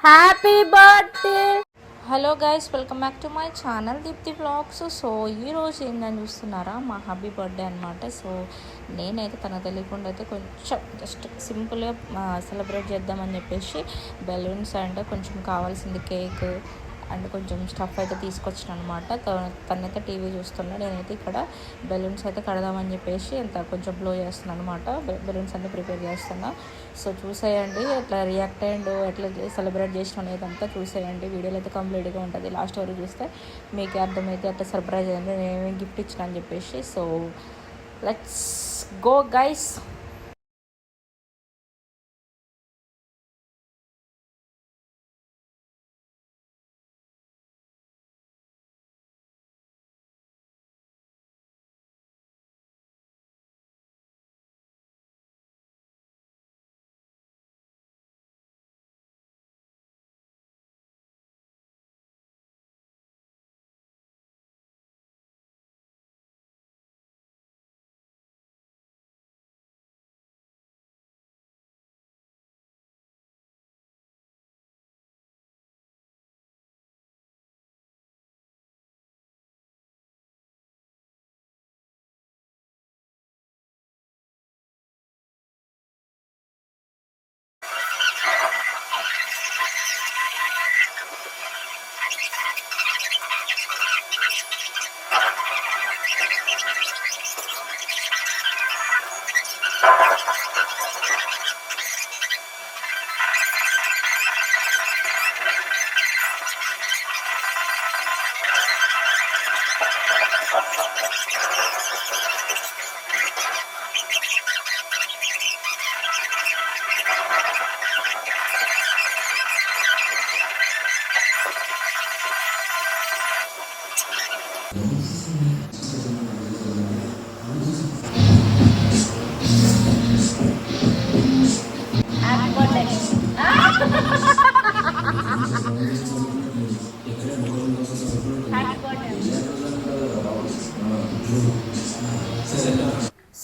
Happy birthday. Hello guys, welcome back to my channel Deepthi vlogs. So ఈరోజు ఏంటని చూస్తున్నారా, మా హబ్బీ బర్త్డే అనమాట. సో నేనైతే తనకు తెలియకుండా అయితే కొంచెం జస్ట్ సింపుల్గా సెలబ్రేట్ చేద్దామని చెప్పేసి బెలూన్స్ అండ్ కొంచెం కావాల్సింది కేక్ అండ్ కొంచెం స్టఫ్ అయితే తీసుకొచ్చిన అనమాట. తనైతే టీవీ చూస్తున్నాడు, నేనైతే ఇక్కడ బెలూన్స్ అయితే కడదామని చెప్పేసి అంత కొంచెం బ్లో చేస్తున్నాను అనమాట. బెలూన్స్ అన్నీ ప్రిపేర్ చేస్తున్నా. సో చూసేయండి ఎట్లా రియాక్ట్ అయ్యండు, ఎట్లా సెలబ్రేట్ చేసిన అనేది అంతా చూసేయండి. వీడియోలో అయితే కంప్లీట్గా ఉంటుంది, లాస్ట్ వరకు చూస్తే మీకు అర్థమైతే అట్లా సర్ప్రైజ్ అయ్యింది నేను ఏమేమి గిఫ్ట్ ఇచ్చిన అని చెప్పేసి. So let's go guys.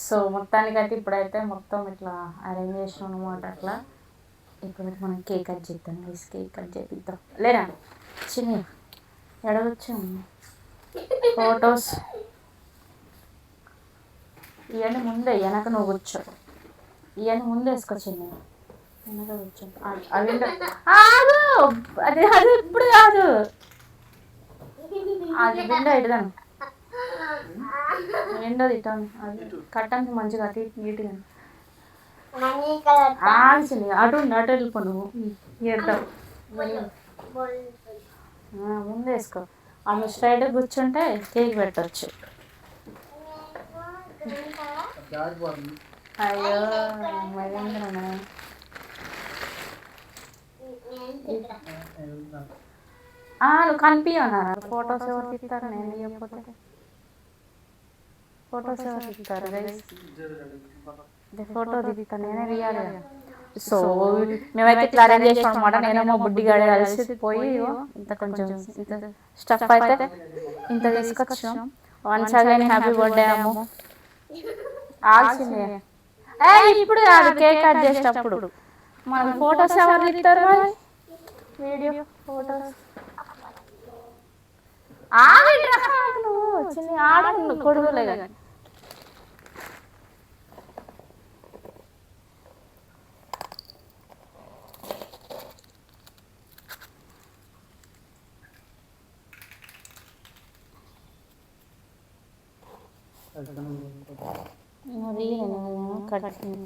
So మొత్తానికైతే ఇప్పుడైతే మొత్తం ఇట్లా అరేంజ్ చేసినాం అనమాట. అట్లా ఇప్పుడైతే మనం కేక్ కట్ చేద్దాం. కేక్ కట్ చేపిద్దాం లేరా చిన్న ఎడవచ్చాము. ఫొటోస్ ఇవన్నీ ముందే వెనక నువ్వు కూర్చో, ఇవన్నీ ముందే వేసుకొచ్చింది వెనక కూర్చో. అవి అది అది ఇప్పుడు కాదు, అది విండో ఇటుదాను, విండో తిట్టాను. అది కట్టడానికి మంచిగా అటు నీట్గా ఆల్సింది. అటు అటు వెళ్ళిపో నువ్వు చేద్దాం. ముందు వేసుకో, ఆమె స్ట్రైట్గా కూర్చుంటే కేక్ పెట్టచ్చు. అయ్యో మరేంద్రనా నువ్వు కనిపించనా? ఫొటోస్ ఎవరు తీస్తారు? నేను ఇవ్వకపోతే ఫొటోస్ ఎవరు తీస్తారు? ఫోటో తీస్తాను నేనే తీయాలి కదా. సో మేమైతే ఇట్లా అరేంజ్ చేసాం అనమాట. నేనేమో బుడ్డిగాడే కలిసి పోయి ఇంత కొంచెం ఇంత స్టఫ్ అయితే ఇంత తీసుకొచ్చాం. వన్స్ అగైన్ హ్యాపీ బర్త్డే అమ్ము. ఆల్సిందే ఇప్పుడు కాదు, కేక్ కట్ చేసేటప్పుడు. మన ఫొటోస్ ఎవరు తీస్తారు? వీడియో ఫొటోస్ చిన్న ఆడ కొడుకులే కానీ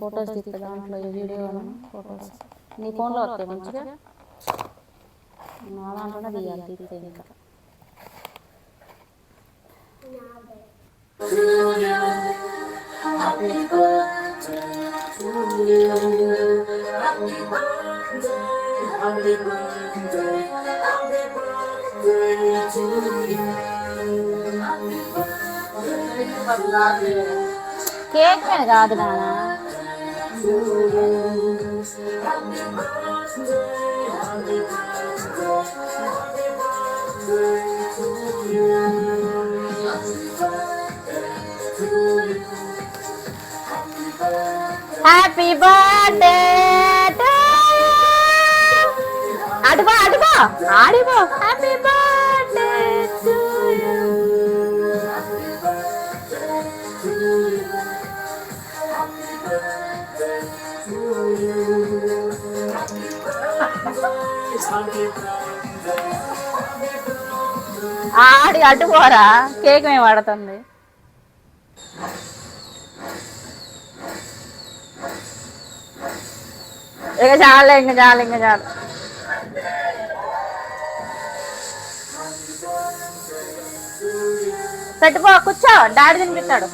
ఫొటోస్ తీస్తా దాంట్లో వీడియో ఫొటోస్ నీ ఫోన్లో వస్తాయి మంచిగా, నా దాంట్లోనే తీయాలి. తీస్తే ఇంకా కేక్ మీద కాదు నాన్న. Happy birthday to you. అడుగో అడుగో ఆడిగో హ్యాపీ బర్త్డే టు యు. ఆడి అటు పోరా, కేక్ మేము పడుతుంది. ఇక చాలే, ఇంకా చాలు, ఇంకా చాలు. పెట్టుకో, కూర్చో, డాడీ తినిపిస్తాడు.